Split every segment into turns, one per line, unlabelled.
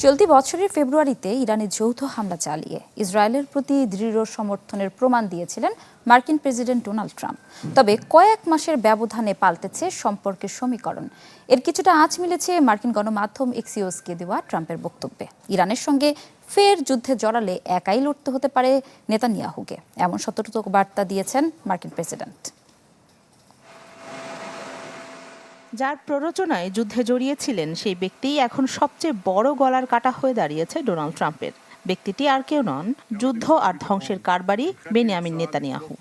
চলতি বছরের ফেব্রুয়ারিতে ইরানে যৌথ হামলা চালিয়ে ইসরায়েলের প্রতি দৃঢ় সমর্থনের প্রমাণ দিয়েছিলেন মার্কিন প্রেসিডেন্ট ডোনাল্ড ট্রাম্প। তবে কয়েক মাসের ব্যবধানে পাল্টেছে সম্পর্কের সমীকরণ। এর কিছুটা আঁচ মিলেছে মার্কিন গণমাধ্যম এক্সিওসকে দেওয়া ট্রাম্পের বক্তব্যে। ইরানের সঙ্গে ফের যুদ্ধে জড়ালে একাই লড়তে হতে পারে নেতানিয়াহুকে, এমন সতর্কবার্তা দিয়েছেন মার্কিন প্রেসিডেন্ট।
যার প্ররোচনায় যুদ্ধে জড়িয়েছিলেন সেই ব্যক্তিই এখন সবচেয়ে বড় গলার কাটা হয়ে দাঁড়িয়েছে ডোনাল্ড ট্রাম্পের। ব্যক্তিটি আর কেউ নন, যুদ্ধ আর ধ্বংসের কারবারি বেনিয়ামিন নেতানিয়াহু।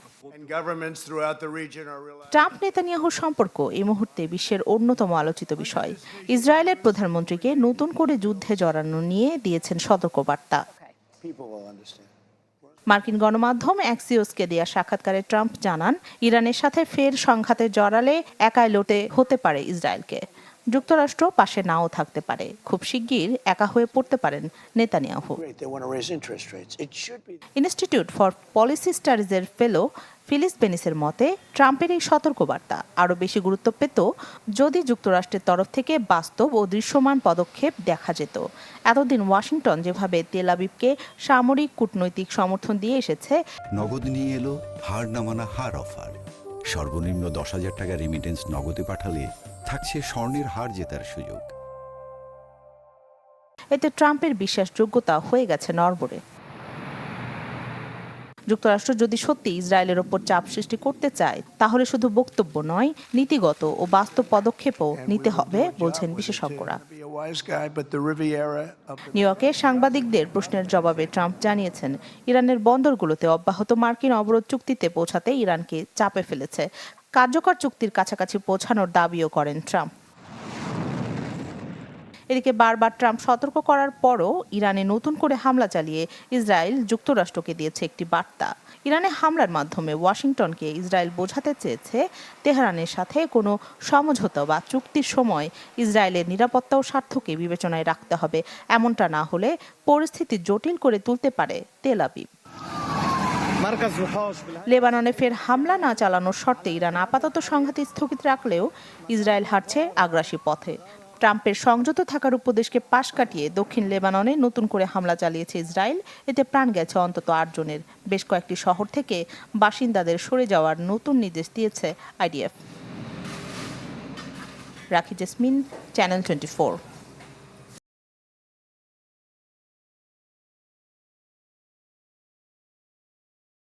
ট্রাম্প নেতানিয়াহুর সম্পর্ক এই মুহূর্তে বিশ্বের অন্যতম আলোচিত বিষয়। ইসরায়েলের প্রধানমন্ত্রীকে নতুন করে যুদ্ধে জড়ানো নিয়ে দিয়েছেন সতর্কবার্তা। মার্কিন গণমাধ্যম অ্যাক্সিওসকে দেয়া সাক্ষাৎকারে ট্রাম্প জানান, ইরানের সাথে ফের সংঘাতে জড়ালে একাই লড়তে হতে পারে ইসরায়েলকে। যুক্তরাষ্ট্র পাশে নাও থাকতে পারে, খুব শিগগির একা হয়ে পড়তে পারেন নেতানিয়াহু। ইনস্টিটিউট ফর পলিসি স্টাডিজের ফেলো ফিলিস বেনিসের মতে, ট্রাম্পের এই সতর্কবার্তা আরও বেশি গুরুত্ব পেত যদি যুক্তরাষ্ট্রের তরফ থেকে বাস্তব ও দৃশ্যমান পদক্ষেপ দেখা যেত। এতদিন ওয়াশিংটন যেভাবে তেল আবিবকে সামরিক কূটনৈতিক সমর্থন দিয়ে এসেছে,
নগদ নিয়ে এলো হার না মানা হার অফার। সর্বনিম্ন 10,000 টাকা রেমিটেন্স নগদে পাঠালে থাকছে স্বর্ণের হার জেতার সুযোগ।
এতে ট্রাম্পের বিশ্বাসযোগ্যতা হয়ে গেছে নড়বড়ে। যুক্তরাষ্ট্র যদি সত্যি ইসরায়েলের ওপর চাপ সৃষ্টি করতে চায়, তাহলে শুধু বক্তব্য নয়, নীতিগত ও বাস্তব পদক্ষেপও নিতে হবে বলছেন বিশেষজ্ঞরা। নিউ ইয়র্কে সাংবাদিকদের প্রশ্নের জবাবে ট্রাম্প জানিয়েছেন, ইরানের বন্দরগুলোতে অব্যাহত মার্কিন অবরোধ চুক্তিতে পৌঁছাতে ইরানকে চাপে ফেলেছে। কার্যকর চুক্তির কাছাকাছি পৌঁছানোর দাবিও করেন ট্রাম্প। এদিকে বারবার ট্রাম্প সতর্ক করার পরও ইরানে নতুন করে হামলা চালিয়ে ইসরায়েল যুক্তরাষ্ট্রকে দিয়েছে একটি বার্তা। ইরানে হামলার মাধ্যমে ওয়াশিংটনকে ইসরায়েল বোঝাতে চেয়েছে, তেহরানের সাথে কোনো সমঝোতা বা চুক্তির সময় ইসরায়েলের নিরাপত্তা ও স্বার্থকে বিবেচনায় রাখতে হবে। এমনটা না হলে পরিস্থিতি জটিল করে তুলতে পারে তেল আবিব। লেবাননে ফের হামলা না চালানোর শর্তে ইরান আপাতত সংঘাত স্থগিত রাখলেও ইসরায়েল হাঁটছে আগ্রাসী পথে। ট্রাম্পের সংযত থাকার উপদেশকে পাশ কাটিয়ে দক্ষিণ লেবাননে নতুন করে হামলা চালিয়েছে ইসরায়েল। এতে প্রাণ গেছে অন্তত 8 জনের। বেশ কয়েকটি শহর থেকে বাসিন্দাদের সরে যাওয়ার নতুন নির্দেশ দিয়েছে আইডিএফ। রাখি জেসমিন, চ্যানেল 24।